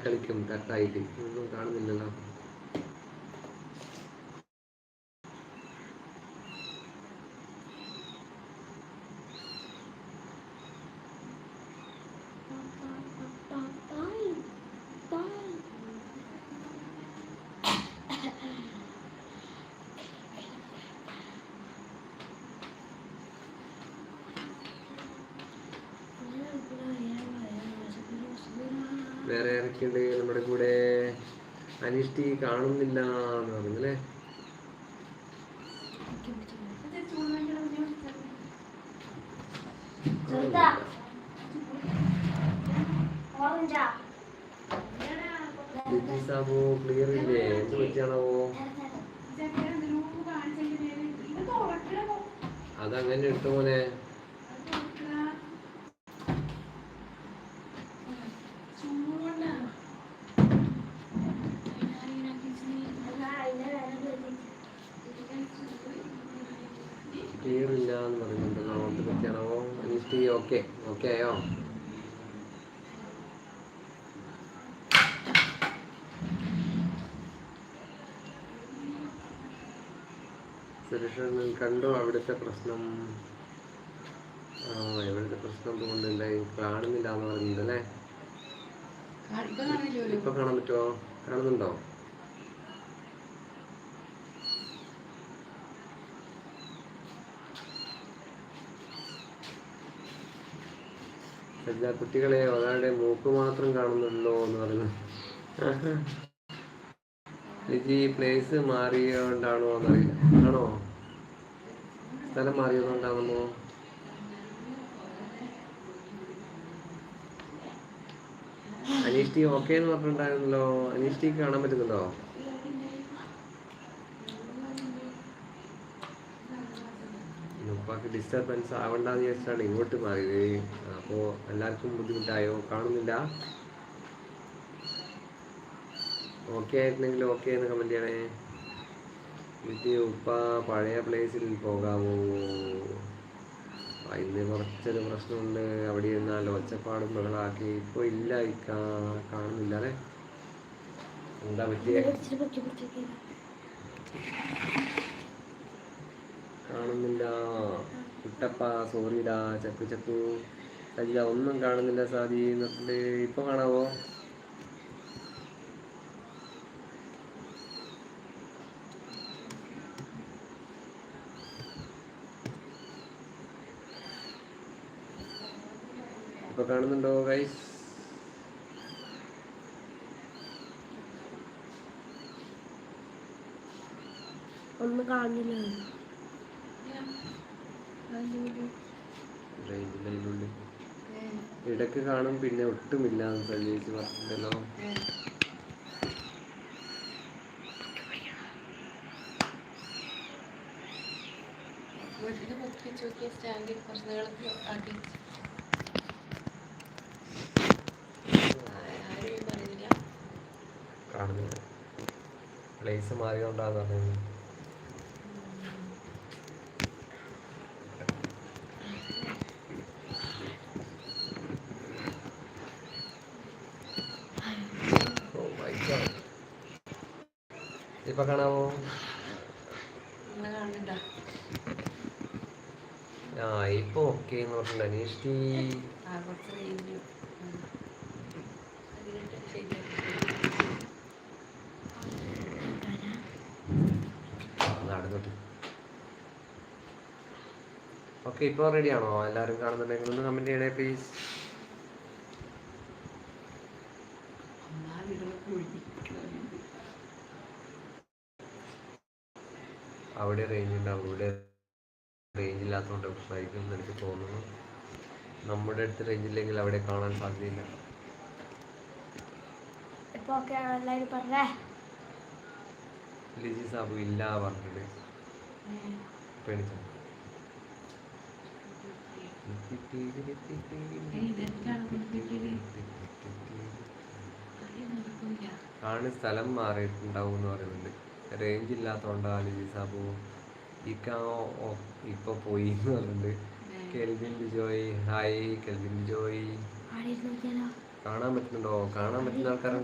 കളിക്കും കട്ടായിട്ട് ഒന്നും കാണുന്നില്ലല്ലോ. വേറെ ആരൊക്കെയുണ്ട് നമ്മുടെ കൂടെ? അനിഷ്ടി കാണുന്നില്ല എന്ന് പറഞ്ഞല്ലേ? സാബു ക്ലിയർ ഇല്ലേ? എന്ത് പറ്റിയാണാവോ? അതങ്ങനെ ഇട്ട പോലെ ക്ലിയർ ഇല്ല എന്ന് പറയുന്നുണ്ടല്ലോ. എന്ത് പറ്റിയാണാവോ? അനിഷ്ടി ഓക്കെ ആയോ? സുരേഷൻ കണ്ടോ അവിടുത്തെ പ്രശ്നം? എവിടുത്തെ പ്രശ്നം തോന്നുന്നില്ല, കാണുന്നില്ല എന്ന് പറയുന്നുണ്ടല്ലേ? ഇപ്പൊ കാണാൻ പറ്റുമോ? കാണുന്നുണ്ടോ? എല്ലാ കുട്ടികളെ ഒരാളുടെ മൂക്ക് മാത്രം കാണുന്നുണ്ടോ എന്ന് പറയുന്നു. ലിജി പ്ലേസ് മാറിയോണ്ടാണോ എന്നറിയില്ല. ആണോ? സ്ഥലം മാറിയതുകൊണ്ടാണെന്നോ? അനീഷ്ടി ഓക്കെ എന്ന് പറഞ്ഞിട്ടുണ്ടായിരുന്നല്ലോ. അനീഷ്ടിക്ക് കാണാൻ പറ്റുന്നുണ്ടോ? ഉപ്പാക്ക് ഡിസ്റ്റർബൻസ് ആവണ്ടെന്ന് വിചാരിച്ചാണ് ഇങ്ങോട്ട് മാറിയത്. അപ്പോൾ എല്ലാവർക്കും ബുദ്ധിമുട്ടായോ? കാണുന്നില്ല? ഓക്കെ ആയിരുന്നെങ്കിൽ ഓക്കെ എന്ന് കമൻറ്റ് ചെയ്യണേ. ഇത് ഉപ്പ പഴയ പ്ലേസിൽ പോകാമോ? ഇന്ന് കുറച്ചൊരു പ്രശ്നമുണ്ട്. അവിടെ ഇരുന്നാൽ ഒച്ചപ്പാടും ബഹളാക്കി. ഇപ്പോൾ ഇല്ല, കാണുന്നില്ല അല്ലേ? എന്താ പറ്റിയ? കാണുന്നില്ല കുട്ടപ്പ, സോറിടാ. ചക്കു സജിത ഒന്നും കാണുന്നില്ല. സാധി എന്നിട്ട് ഇപ്പൊ കാണാവോ? ഇപ്പൊ കാണുന്നുണ്ടോ ഗൈസ്? ഒന്നും കാണുന്നില്ല. ഇടക്ക് കാണും, പിന്നെ ഒട്ടുമില്ല എന്ന് സജീവിച്ച് പറഞ്ഞിട്ടുണ്ടല്ലോ. കാണുന്നില്ല. പ്ലേസ് മാറിയോണ്ടാന്ന് പറയുന്നത്. ഇപ്പൊ കാണാമോ? ഇപ്പൊ ഓക്കെ എന്ന് പറഞ്ഞിട്ടുണ്ട് അനീഷ്ടി. ഓക്കെ ഇപ്പൊ റെഡി ആണോ? എല്ലാവരും കാണുന്നുണ്ടെങ്കിൽ ഒന്ന് കമന്റ് ചെയ്യണേ പ്ലീസ്. അവിടെ റേഞ്ച് ഉണ്ടാവും, ഇവിടെ റേഞ്ച് ഇല്ലാത്തതുകൊണ്ട് പ്രശ്നമായിരിക്കും എന്ന് എനിക്ക് തോന്നുന്നു. നമ്മുടെ അടുത്ത് റേഞ്ച് ഇല്ലെങ്കിൽ അവിടെ കാണാൻ സാധ്യതയില്ല. ലിജി സാബു ഇല്ല പറഞ്ഞിട്ട് പേടിച്ചു. ആണ് സ്ഥലം മാറിയിട്ടുണ്ടാവും എന്ന് പറയുന്നുണ്ട്. റേഞ്ച് ഇല്ലാത്തതുകൊണ്ടാ ലിജി സാബു. ഇപ്പൊ പോയി എന്ന് പറയുന്നുണ്ട്. Kelvin Bijoy hi. Kelvin Bijoy കാണാൻ പറ്റുന്നുണ്ടോ? കാണാൻ പറ്റുന്ന ആൾക്കാർ